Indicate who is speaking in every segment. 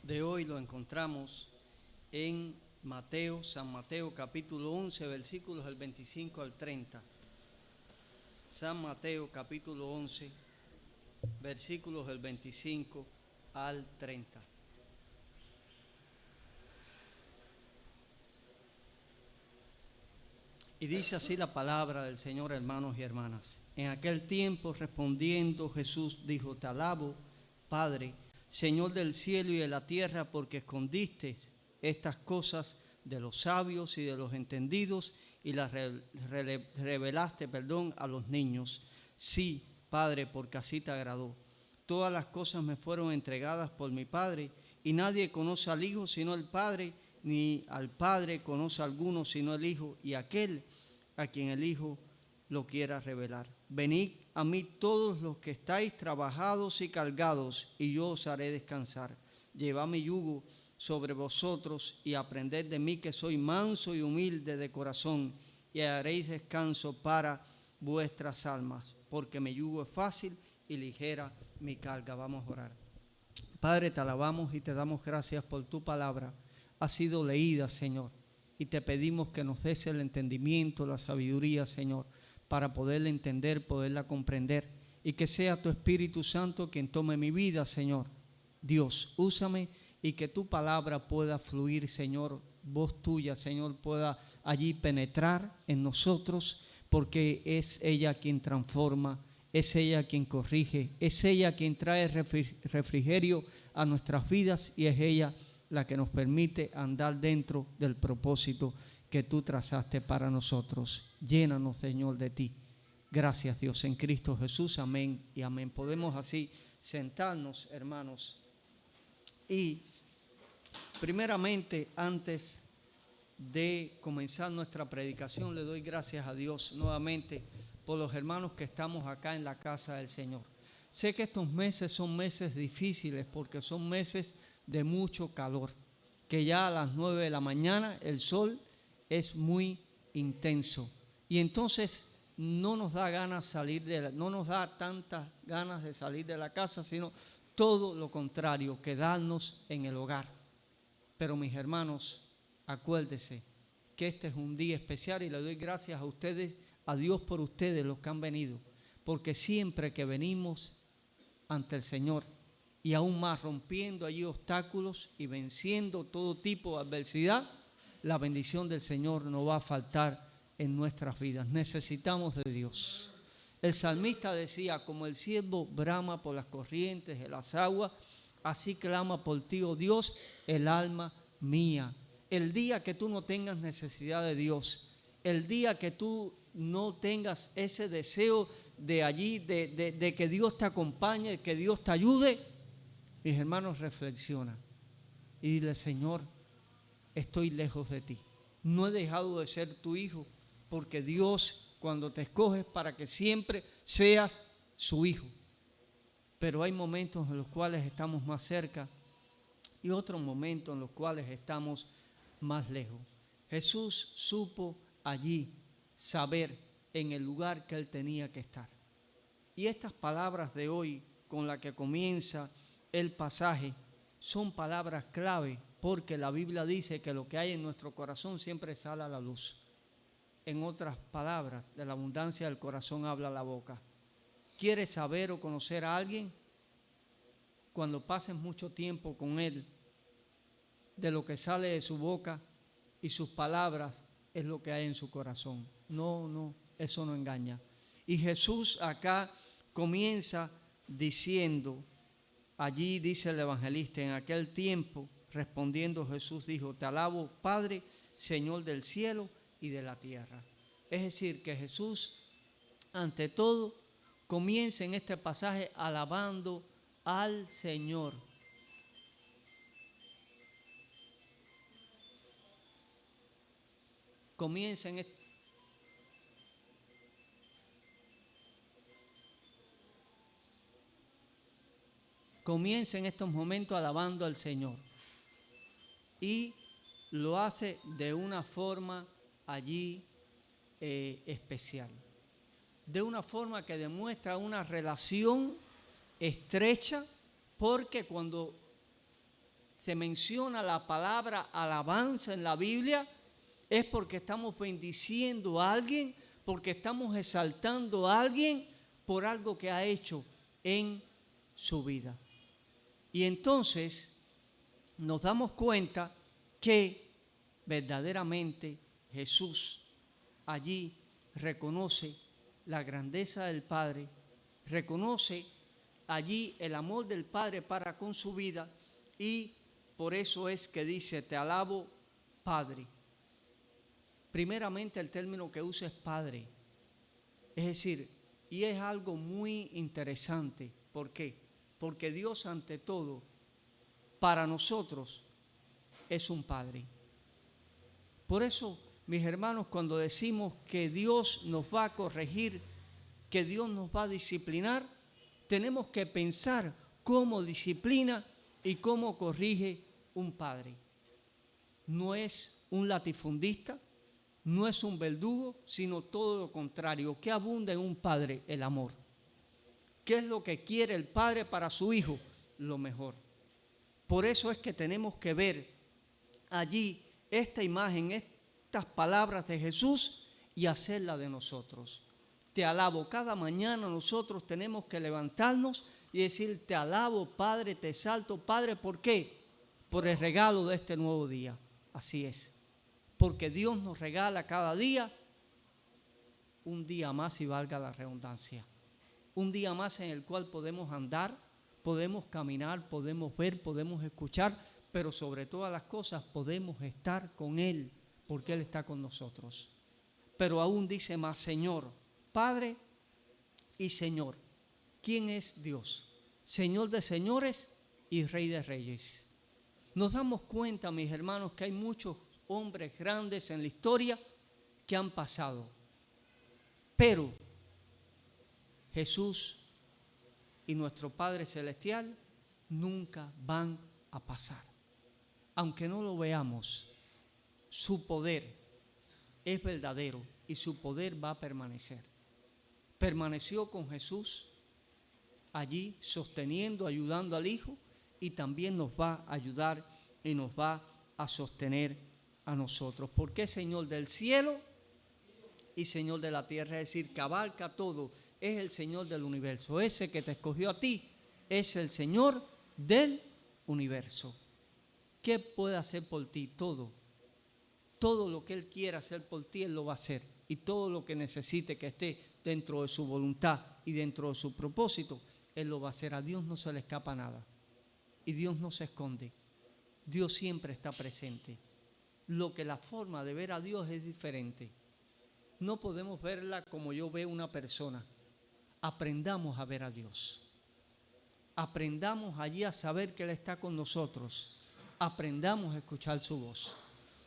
Speaker 1: de hoy lo encontramos en San Mateo capítulo 11, versículos del 25 al 30. San Mateo capítulo 11, versículos del 25 al 30. Y dice así la palabra del Señor, hermanos y hermanas. En aquel tiempo, respondiendo Jesús, dijo: Te alabo, Padre, Señor del cielo y de la tierra, porque escondiste estas cosas de los sabios y de los entendidos y las revelaste, a los niños. Sí, Padre, porque así te agradó. Todas las cosas me fueron entregadas por mi Padre, y nadie conoce al Hijo sino el Padre, ni al Padre conoce a alguno sino el Hijo, y aquel a quien el Hijo lo quiera revelar. Venid a mí todos los que estáis trabajados y cargados, y yo os haré descansar. Llevad mi yugo sobre vosotros y aprended de mí, que soy manso y humilde de corazón, y haréis descanso para vuestras almas, porque mi yugo es fácil y ligera mi carga. Vamos a orar. Padre, te alabamos y te damos gracias por tu palabra. Ha sido leída, Señor, y te pedimos que nos des el entendimiento, la sabiduría, Señor, para poderla entender, poderla comprender, y que sea tu Espíritu Santo quien tome mi vida, Señor. Dios, úsame y que tu palabra pueda fluir, Señor, voz tuya, Señor, pueda allí penetrar en nosotros, porque es ella quien transforma, es ella quien corrige, es ella quien trae refrigerio a nuestras vidas, y es ella la que nos permite andar dentro del propósito que tú trazaste para nosotros. Llénanos, Señor, de ti. Gracias, Dios, en Cristo Jesús. Amén y amén. Podemos así sentarnos, hermanos. Y primeramente, antes de comenzar nuestra predicación, le doy gracias a Dios nuevamente por los hermanos que estamos acá en la casa del Señor. Sé que estos meses son meses difíciles porque son meses de mucho calor, que ya a las 9 de la mañana el sol es muy intenso, y entonces no nos da ganas no nos da tantas ganas de salir de la casa, sino todo lo contrario, quedarnos en el hogar. Pero mis hermanos, acuérdense que este es un día especial, y le doy gracias a ustedes, a Dios por ustedes, los que han venido, porque siempre que venimos ante el Señor, y aún más rompiendo allí obstáculos y venciendo todo tipo de adversidad, la bendición del Señor no va a faltar en nuestras vidas. Necesitamos de Dios. El salmista decía: como el ciervo brama por las corrientes de las aguas, así clama por ti, oh Dios, el alma mía. El día que tú no tengas necesidad de Dios, el día que tú no tengas ese deseo de allí, de que Dios te acompañe, de que Dios te ayude, mis hermanos, reflexiona y dile: Señor, estoy lejos de ti. No he dejado de ser tu hijo, porque Dios, cuando te escoges, para que siempre seas su hijo. Pero hay momentos en los cuales estamos más cerca y otros momentos en los cuales estamos más lejos. Jesús supo allí saber en el lugar que él tenía que estar. Y estas palabras de hoy, con las que comienza el pasaje, son palabras clave, porque la Biblia dice que lo que hay en nuestro corazón siempre sale a la luz. En otras palabras, de la abundancia del corazón habla la boca. ¿Quieres saber o conocer a alguien? Cuando pases mucho tiempo con él, de lo que sale de su boca y sus palabras es lo que hay en su corazón. No, eso no engaña. Y Jesús acá comienza diciendo, allí dice el evangelista: en aquel tiempo, respondiendo Jesús dijo: Te alabo, Padre, Señor del cielo y de la tierra. Es decir, que Jesús, ante todo, comienza en este pasaje alabando al Señor. Comienza en estos momentos alabando al Señor, y lo hace de una forma allí especial, de una forma que demuestra una relación estrecha, porque cuando se menciona la palabra alabanza en la Biblia, es porque estamos bendiciendo a alguien, porque estamos exaltando a alguien por algo que ha hecho en su vida. Y entonces nos damos cuenta que verdaderamente Jesús allí reconoce la grandeza del Padre, reconoce allí el amor del Padre para con su vida, y por eso es que dice: te alabo, Padre. Primeramente el término que usa es Padre. Es decir, y es algo muy interesante. ¿Por qué? Porque Dios, ante todo, para nosotros es un Padre. Por eso, mis hermanos, cuando decimos que Dios nos va a corregir, que Dios nos va a disciplinar, tenemos que pensar cómo disciplina y cómo corrige un padre. No es un latifundista, no es un verdugo, sino todo lo contrario. ¿Qué abunda en un padre? El amor. ¿Qué es lo que quiere el padre para su hijo? Lo mejor. Por eso es que tenemos que ver allí esta imagen, estas palabras de Jesús, y hacerla de nosotros. Te alabo. Cada mañana nosotros tenemos que levantarnos y decir: te alabo, Padre, te exalto, Padre. ¿Por qué? Por el regalo de este nuevo día. Así es. Porque Dios nos regala cada día un día más, y valga la redundancia. Un día más en el cual podemos andar, podemos caminar, podemos ver, podemos escuchar, pero sobre todas las cosas podemos estar con Él, porque Él está con nosotros. Pero aún dice más: Señor, Padre y Señor. ¿Quién es Dios? Señor de señores y Rey de reyes. Nos damos cuenta, mis hermanos, que hay muchos hombres grandes en la historia que han pasado, pero Jesús y nuestro Padre Celestial nunca van a pasar. Aunque no lo veamos, su poder es verdadero y su poder va a permanecer. Permaneció con Jesús allí, sosteniendo, ayudando al Hijo, y también nos va a ayudar y nos va a sostener a nosotros, porque es Señor del cielo y Señor de la tierra, es decir, que abarca todo. Es el Señor del universo. Ese que te escogió a ti es el Señor del universo. ¿Qué puede hacer por ti? Todo. Todo lo que Él quiera hacer por ti, Él lo va a hacer. Y todo lo que necesite que esté dentro de su voluntad y dentro de su propósito, Él lo va a hacer. A Dios no se le escapa nada. Y Dios no se esconde. Dios siempre está presente. Lo que la forma de ver a Dios es diferente. No podemos verla como yo veo una persona. Aprendamos a ver a Dios. Aprendamos allí a saber que Él está con nosotros. Aprendamos a escuchar su voz.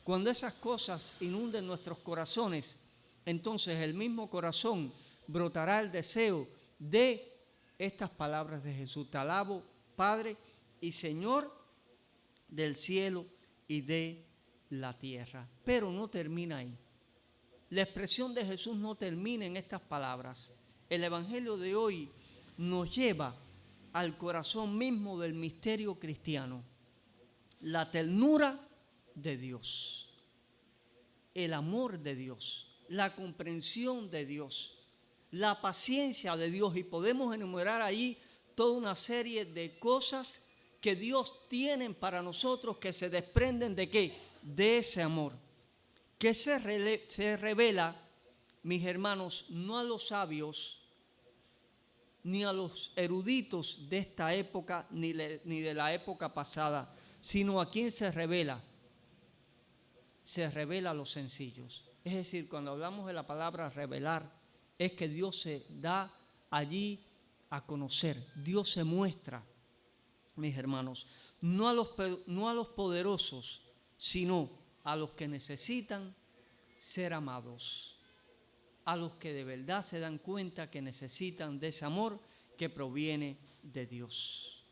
Speaker 1: Cuando esas cosas inunden nuestros corazones, entonces el mismo corazón brotará el deseo de estas palabras de Jesús: te alabo, Padre y Señor del cielo y de la tierra. Pero no termina ahí. La expresión de Jesús no termina en estas palabras. El Evangelio de hoy nos lleva al corazón mismo del misterio cristiano: la ternura de Dios, el amor de Dios, la comprensión de Dios, la paciencia de Dios. Y podemos enumerar ahí toda una serie de cosas que Dios tiene para nosotros, que se desprenden ¿de qué? De ese amor, que se revela, mis hermanos, no a los sabios ni a los eruditos de esta época ni de la época pasada, sino a quien se revela a los sencillos. Es decir, cuando hablamos de la palabra revelar, es que Dios se da allí a conocer. Dios se muestra, mis hermanos, no a los poderosos, sino a los que necesitan ser amados, a los que de verdad se dan cuenta que necesitan de ese amor que proviene de Dios.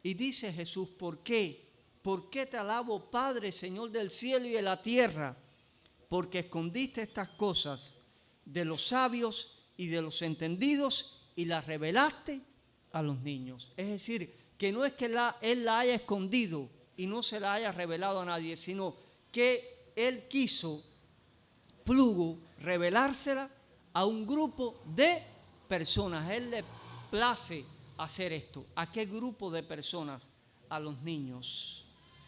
Speaker 1: Y dice Jesús: ¿por qué? ¿Por qué te alabo, Padre, Señor del cielo y de la tierra? Porque escondiste estas cosas de los sabios y de los entendidos y las revelaste a los niños. Es decir, que no es que Él la haya escondido, y no se la haya revelado a nadie, sino que Él plugo revelársela a un grupo de personas. A Él le place hacer esto. ¿A qué grupo de personas? A los niños.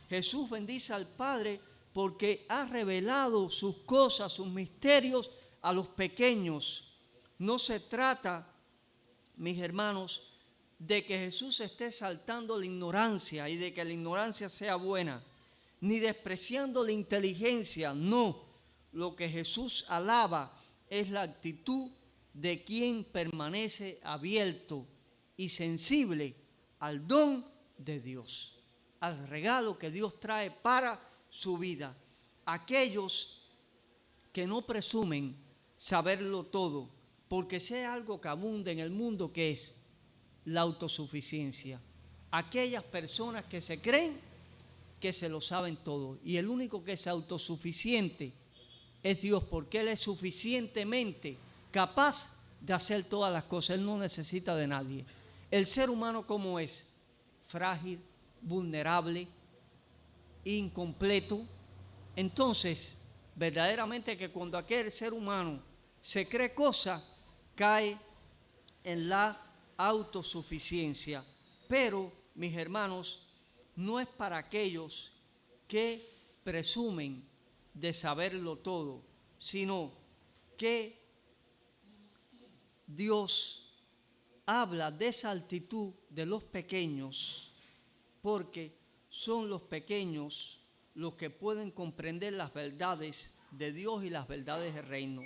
Speaker 1: Jesús bendice al Padre porque ha revelado sus cosas, sus misterios a los pequeños. No se trata, mis hermanos, de que Jesús esté exaltando la ignorancia y de que la ignorancia sea buena, ni despreciando la inteligencia. No, lo que Jesús alaba es la actitud de quien permanece abierto y sensible al don de Dios, al regalo que Dios trae para su vida. Aquellos que no presumen saberlo todo, porque si hay algo que abunda en el mundo, que es la autosuficiencia. Aquellas personas que se creen que se lo saben todo, y el único que es autosuficiente es Dios, porque Él es suficientemente capaz de hacer todas las cosas. Él no necesita de nadie. El ser humano, ¿cómo es? Frágil, vulnerable, incompleto. Entonces, verdaderamente que cuando aquel ser humano se cree cosa, cae en la autosuficiencia. Pero, mis hermanos, no es para aquellos que presumen de saberlo todo, sino que Dios habla de esa actitud de los pequeños, porque son los pequeños los que pueden comprender las verdades de Dios y las verdades del reino.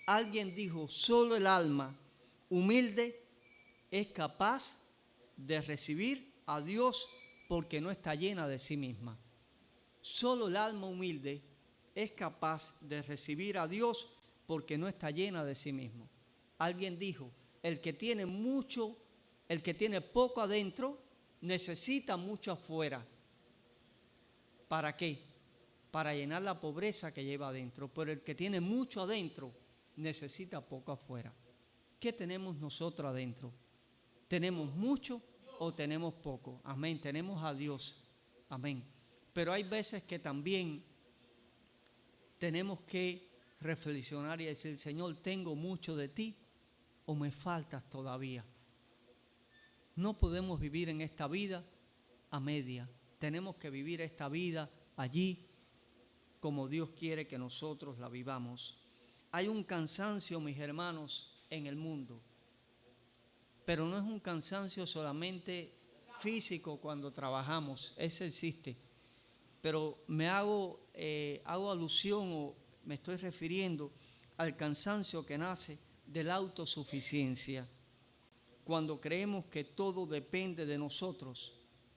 Speaker 1: Alguien dijo, solo el alma humilde es capaz de recibir a Dios porque no está llena de sí misma. Solo el alma humilde es capaz de recibir a Dios porque no está llena de sí mismo. Alguien dijo, el que tiene poco adentro, necesita mucho afuera. ¿Para qué? Para llenar la pobreza que lleva adentro. Pero el que tiene mucho adentro, necesita poco afuera. ¿Qué tenemos nosotros adentro? ¿Tenemos mucho o tenemos poco? Amén. Tenemos a Dios. Amén. Pero hay veces que también tenemos que reflexionar y decir, Señor, ¿tengo mucho de ti o me faltas todavía? No podemos vivir en esta vida a media. Tenemos que vivir esta vida allí como Dios quiere que nosotros la vivamos. Hay un cansancio, mis hermanos, en el mundo. Pero no es un cansancio solamente físico cuando trabajamos, ese existe. Pero me hago alusión o me estoy refiriendo al cansancio que nace de la autosuficiencia. Cuando creemos que todo depende de nosotros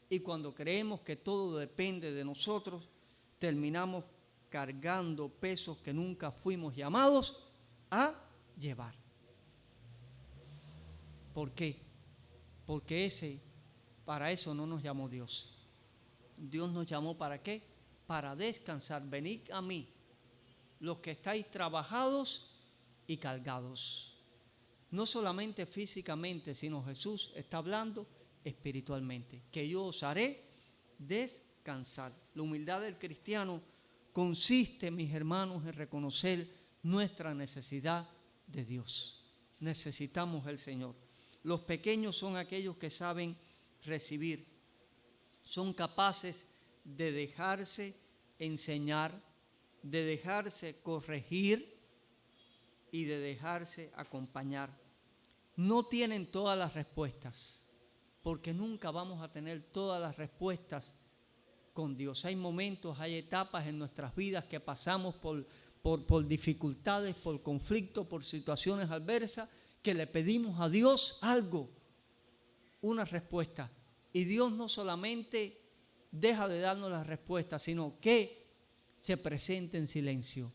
Speaker 1: y cuando creemos que todo depende de nosotros, terminamos cargando pesos que nunca fuimos llamados a llevar. ¿Por qué? Porque para eso no nos llamó Dios. Dios nos llamó ¿para qué? Para descansar. Venid a mí, los que estáis trabajados y cargados. No solamente físicamente, sino Jesús está hablando espiritualmente. Que yo os haré descansar. La humildad del cristiano consiste, mis hermanos, en reconocer nuestra necesidad de Dios. Necesitamos el Señor. Los pequeños son aquellos que saben recibir. Son capaces de dejarse enseñar, de dejarse corregir y de dejarse acompañar. No tienen todas las respuestas, porque nunca vamos a tener todas las respuestas con Dios. Hay momentos, hay etapas en nuestras vidas que pasamos por dificultades, por conflictos, por situaciones adversas, que le pedimos a Dios algo, una respuesta. Y Dios no solamente deja de darnos la respuesta, sino que se presenta en silencio.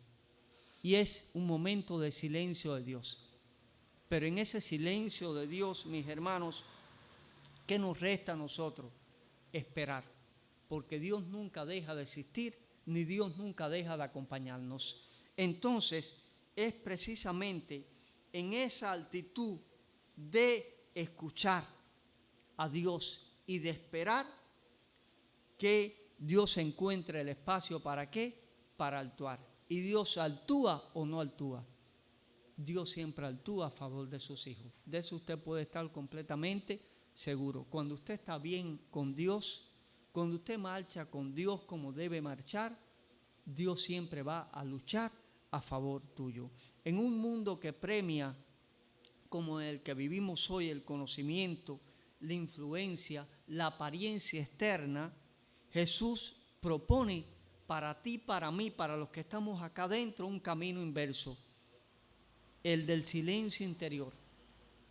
Speaker 1: Y es un momento de silencio de Dios. Pero en ese silencio de Dios, mis hermanos, ¿qué nos resta a nosotros? Esperar. Porque Dios nunca deja de existir, ni Dios nunca deja de acompañarnos. Entonces, es precisamente en esa actitud de escuchar a Dios y de esperar que Dios encuentra el espacio ¿para qué? Para actuar. ¿Y Dios actúa o no actúa? Dios siempre actúa a favor de sus hijos. De eso usted puede estar completamente seguro. Cuando usted está bien con Dios, cuando usted marcha con Dios como debe marchar, Dios siempre va a luchar a favor tuyo. En un mundo que premia, como el que vivimos hoy, el conocimiento, la influencia, la apariencia externa, Jesús propone para ti, para mí, para los que estamos acá adentro, un camino inverso, el del silencio interior.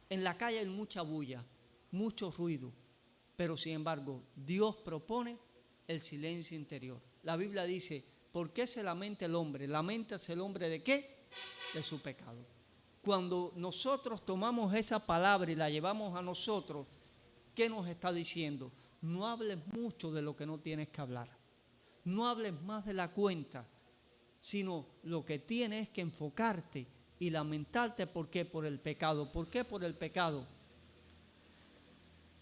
Speaker 1: En la calle hay mucha bulla, mucho ruido, pero sin embargo, Dios propone el silencio interior. La Biblia dice, ¿por qué se lamenta el hombre? ¿Laméntase el hombre de qué? De su pecado. Cuando nosotros tomamos esa palabra y la llevamos a nosotros, ¿qué nos está diciendo? No hables mucho de lo que no tienes que hablar. No hables más de la cuenta, sino lo que tienes es que enfocarte y lamentarte. ¿Por qué? Por el pecado. ¿Por qué por el pecado?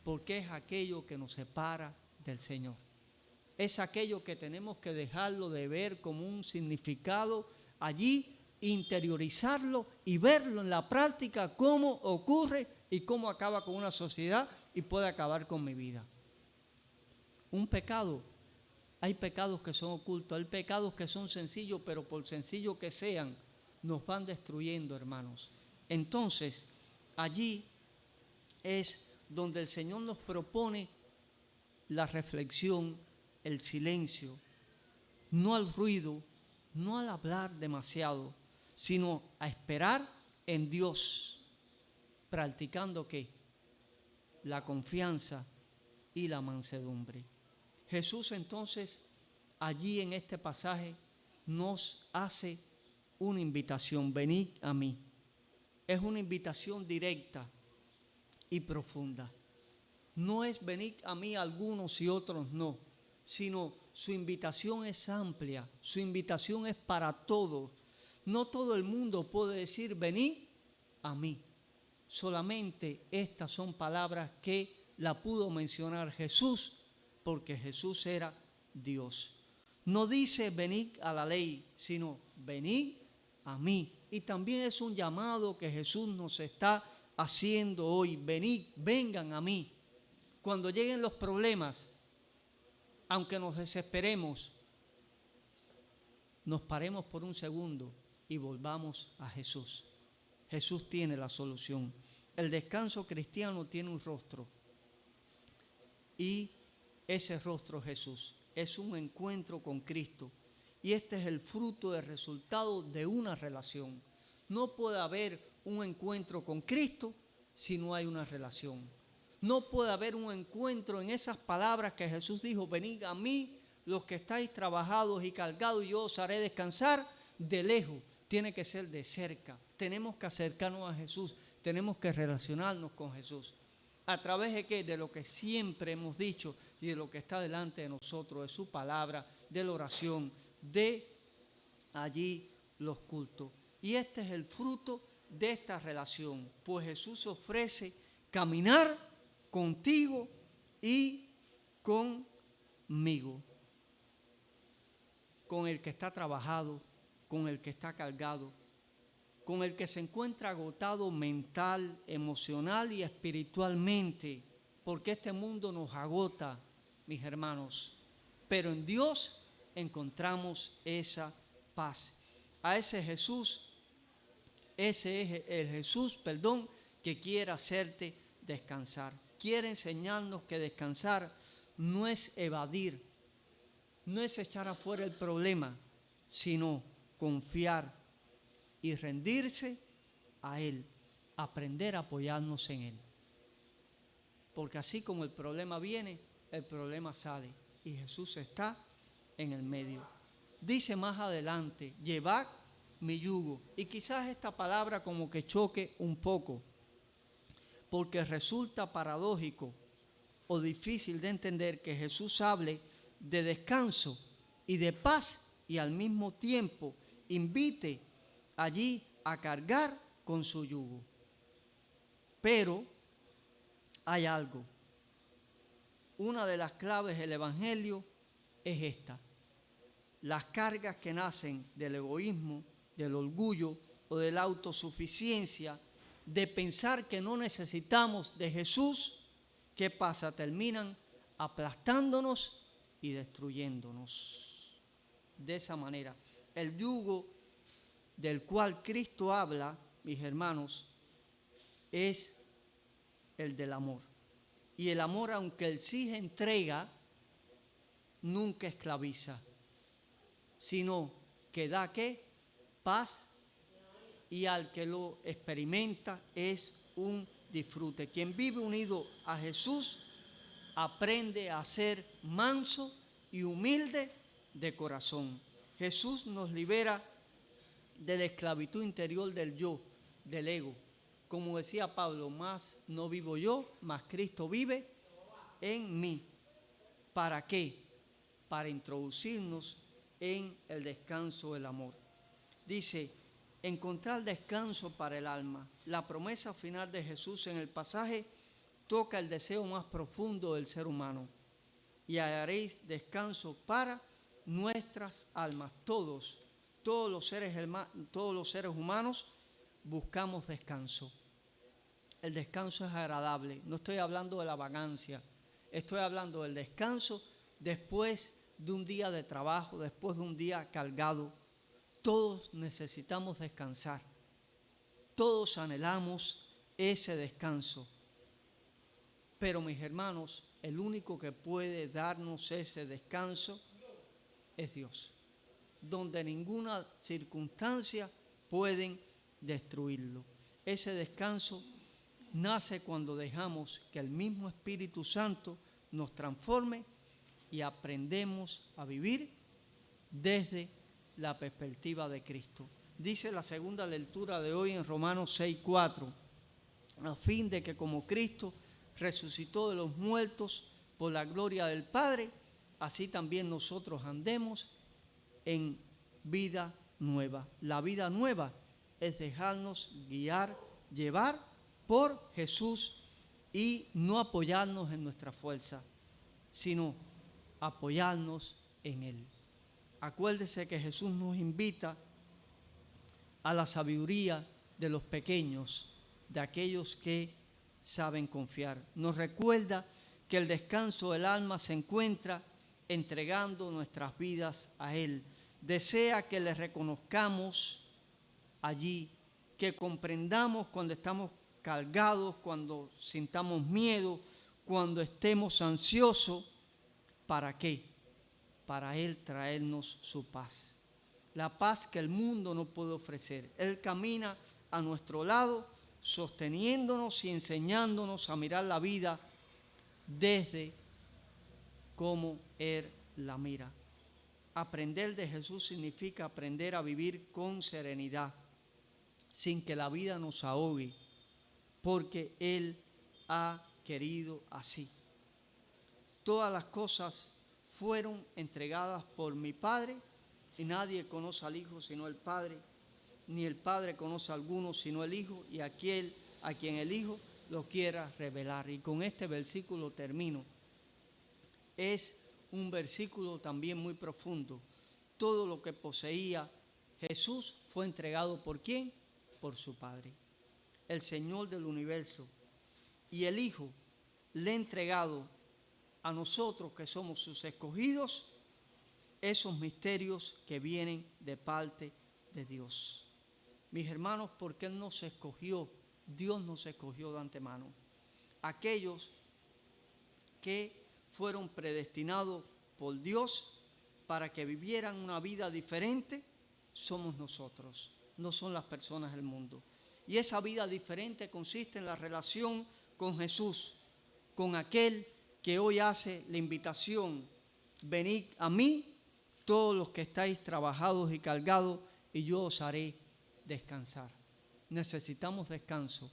Speaker 1: Porque es aquello que nos separa del Señor. Es aquello que tenemos que dejarlo de ver como un significado allí, interiorizarlo y verlo en la práctica cómo ocurre y cómo acaba con una sociedad y puede acabar con mi vida. Un pecado, hay pecados que son ocultos, hay pecados que son sencillos, pero por sencillo que sean, nos van destruyendo, hermanos. Entonces, allí es donde el Señor nos propone la reflexión, el silencio, no al ruido, no al hablar demasiado, sino a esperar en Dios, practicando ¿qué? La confianza y la mansedumbre. Jesús entonces, allí en este pasaje, nos hace una invitación, venid a mí. Es una invitación directa y profunda. No es venid a mí algunos y otros no, sino su invitación es amplia, su invitación es para todos. No todo el mundo puede decir venid a mí. Solamente estas son palabras que la pudo mencionar Jesús, porque Jesús era Dios. No dice venid a la ley, sino venid a mí. Y también es un llamado que Jesús nos está haciendo hoy. Venid, vengan a mí. Cuando lleguen los problemas, aunque nos desesperemos, nos paremos por un segundo y volvamos a Jesús. Jesús tiene la solución. El descanso cristiano tiene un rostro y ese rostro es Jesús. Es un encuentro con Cristo y este es el fruto del resultado de una relación. No puede haber un encuentro con Cristo si no hay una relación. No puede haber un encuentro en esas palabras que Jesús dijo, venid a mí los que estáis trabajados y cargados y yo os haré descansar. De lejos, tiene que ser de cerca. Tenemos que acercarnos a Jesús, tenemos que relacionarnos con Jesús. ¿A través de qué? De lo que siempre hemos dicho y de lo que está delante de nosotros, de su palabra, de la oración, de allí los cultos. Y este es el fruto de esta relación, pues Jesús ofrece caminar contigo y conmigo, con el que está trabajado, con el que está cargado, con el que se encuentra agotado mental, emocional y espiritualmente, porque este mundo nos agota, mis hermanos, pero en Dios encontramos esa paz. A ese Jesús, ese es el Jesús, que quiere hacerte descansar. Quiere enseñarnos que descansar no es evadir, no es echar afuera el problema, sino confiar y rendirse a Él, aprender a apoyarnos en Él. Porque así como el problema viene, el problema sale y Jesús está en el medio. Dice más adelante, llevad mi yugo. Y quizás esta palabra como que choque un poco, porque resulta paradójico o difícil de entender que Jesús hable de descanso y de paz y al mismo tiempo invite allí a cargar con su yugo. Pero hay algo. Una de las claves del Evangelio es esta: las cargas que nacen del egoísmo, del orgullo o de la autosuficiencia, de pensar que no necesitamos de Jesús, ¿qué pasa? Terminan aplastándonos y destruyéndonos. De esa manera, el yugo del cual Cristo habla, mis hermanos, es el del amor. Y el amor, aunque el sí entrega, nunca esclaviza, sino que da ¿qué? Paz, y al que lo experimenta es un disfrute. Quien vive unido a Jesús aprende a ser manso y humilde de corazón. Jesús nos libera de la esclavitud interior del yo, del ego. Como decía Pablo, más no vivo yo, más Cristo vive en mí. ¿Para qué? Para introducirnos en el descanso del amor. Dice, encontrar descanso para el alma. La promesa final de Jesús en el pasaje toca el deseo más profundo del ser humano. Y hallaréis descanso para nuestras almas. Todos los seres humanos buscamos descanso. El descanso es agradable. No estoy hablando de la vagancia. Estoy hablando del descanso después de un día de trabajo, después de un día cargado. Todos necesitamos descansar. Todos anhelamos ese descanso. Pero mis hermanos, el único que puede darnos ese descanso es Dios, donde ninguna circunstancia pueden destruirlo. Ese descanso nace cuando dejamos que el mismo Espíritu Santo nos transforme y aprendemos a vivir desde la perspectiva de Cristo. Dice la segunda lectura de hoy en Romanos 6:4, a fin de que como Cristo resucitó de los muertos por la gloria del Padre, así también nosotros andemos en vida nueva. La vida nueva es dejarnos guiar, llevar por Jesús y no apoyarnos en nuestra fuerza, sino apoyarnos en Él. Acuérdese que Jesús nos invita a la sabiduría de los pequeños, de aquellos que saben confiar. Nos recuerda que el descanso del alma se encuentra entregando nuestras vidas a Él. Desea que le reconozcamos allí, que comprendamos cuando estamos cargados, cuando sintamos miedo, cuando estemos ansiosos. ¿Para qué? Para Él traernos su paz. La paz que el mundo no puede ofrecer. Él camina a nuestro lado, sosteniéndonos y enseñándonos a mirar la vida desde cómo Él la mira. Aprender de Jesús significa aprender a vivir con serenidad, sin que la vida nos ahogue, porque Él ha querido así. Todas las cosas fueron entregadas por mi Padre, y nadie conoce al Hijo sino el Padre, ni el Padre conoce a alguno sino el Hijo, y aquel a quien el Hijo lo quiera revelar. Y con este versículo termino. Es un versículo también muy profundo. Todo lo que poseía Jesús fue entregado ¿por quién? Por su Padre, el Señor del universo. Y el Hijo le ha entregado a nosotros que somos sus escogidos esos misterios que vienen de parte de Dios. Mis hermanos, porque Él nos escogió, Dios nos escogió de antemano. Aquellos que fueron predestinados por Dios para que vivieran una vida diferente, somos nosotros, no son las personas del mundo. Y esa vida diferente consiste en la relación con Jesús, con aquel que hoy hace la invitación: venid a mí, todos los que estáis trabajados y cargados, y yo os haré descansar. Necesitamos descanso.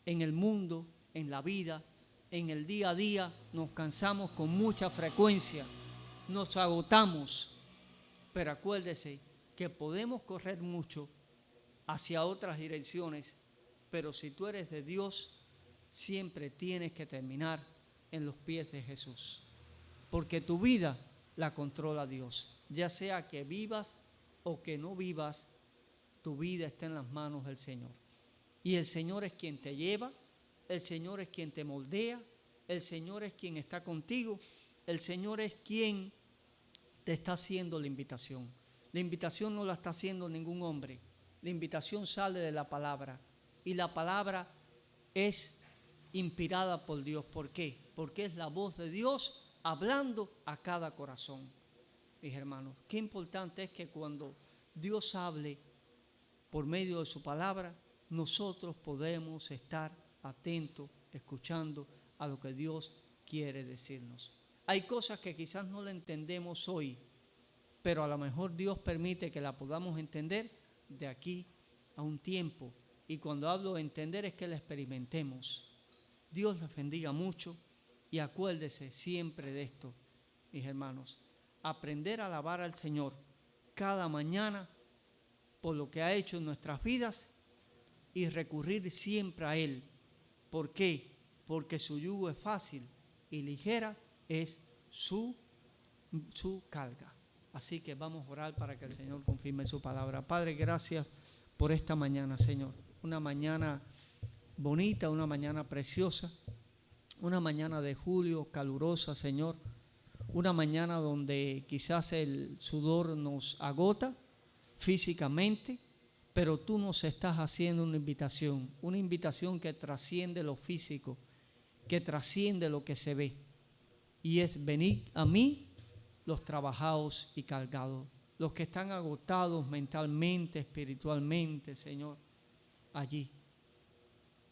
Speaker 1: En el mundo, en la vida, en el día a día, nos cansamos con mucha frecuencia, nos agotamos, pero acuérdese que podemos correr mucho hacia otras direcciones, pero si tú eres de Dios, siempre tienes que terminar en los pies de Jesús, porque tu vida la controla Dios. Ya sea que vivas o que no vivas, tu vida está en las manos del Señor. Y el Señor es quien te lleva, el Señor es quien te moldea, el Señor es quien está contigo, el Señor es quien te está haciendo la invitación. La invitación no la está haciendo ningún hombre. La invitación sale de la palabra. Y la palabra es inspirada por Dios. ¿Por qué? Porque es la voz de Dios hablando a cada corazón. Mis hermanos, qué importante es que cuando Dios hable por medio de su palabra, nosotros podemos estar atentos, escuchando a lo que Dios quiere decirnos. Hay cosas que quizás no la entendemos hoy, pero a lo mejor Dios permite que la podamos entender de aquí a un tiempo. Y cuando hablo de entender es que la experimentemos. Dios les bendiga mucho y acuérdese siempre de esto, mis hermanos. Aprender a alabar al Señor cada mañana por lo que ha hecho en nuestras vidas y recurrir siempre a Él. ¿Por qué? Porque su yugo es fácil y ligera es su carga. Así que vamos a orar para que el Señor confirme su palabra. Padre, gracias por esta mañana, Señor. Una mañana bonita, una mañana preciosa, una mañana de julio calurosa, Señor. Una mañana donde quizás el sudor nos agota físicamente, pero tú nos estás haciendo una invitación que trasciende lo físico, que trasciende lo que se ve. Y es: venid a mí los trabajados y cargados, los que están agotados mentalmente, espiritualmente, Señor, allí.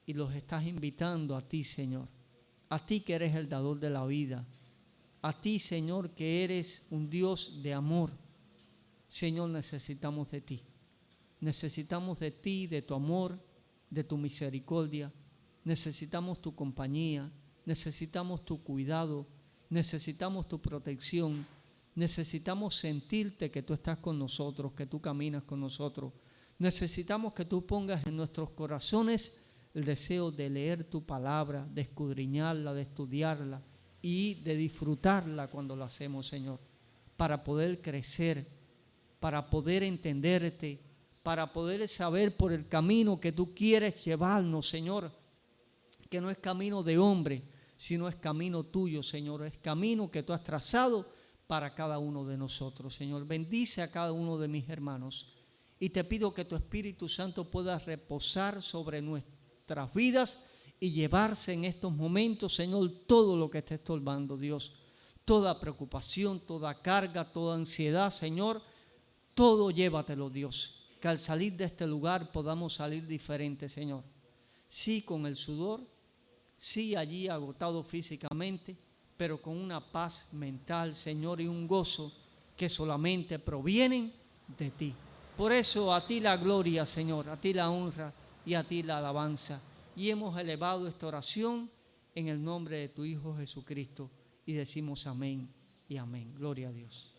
Speaker 1: Y los estás invitando a ti, Señor, a ti que eres el dador de la vida, a ti, Señor, que eres un Dios de amor. Señor, necesitamos de ti. Necesitamos de ti, de tu amor, de tu misericordia. Necesitamos tu compañía, necesitamos tu cuidado, necesitamos tu protección. Necesitamos sentirte que tú estás con nosotros, que tú caminas con nosotros. Necesitamos que tú pongas en nuestros corazones el deseo de leer tu palabra, de escudriñarla, de estudiarla y de disfrutarla cuando lo hacemos, Señor, para poder crecer, para poder entenderte, para poder saber por el camino que tú quieres llevarnos, Señor, que no es camino de hombre, sino es camino tuyo, Señor, es camino que tú has trazado para cada uno de nosotros, Señor. Bendice a cada uno de mis hermanos y te pido que tu Espíritu Santo pueda reposar sobre nuestras vidas y llevarse en estos momentos, Señor, todo lo que esté estorbando, Dios. Toda preocupación, toda carga, toda ansiedad, Señor, todo llévatelo, Dios. Que al salir de este lugar podamos salir diferentes, Señor. Sí, con el sudor, sí, allí agotado físicamente, pero con una paz mental, Señor, y un gozo que solamente provienen de ti. Por eso a ti la gloria, Señor, a ti la honra y a ti la alabanza. Y hemos elevado esta oración en el nombre de tu Hijo Jesucristo y decimos amén y amén. Gloria a Dios.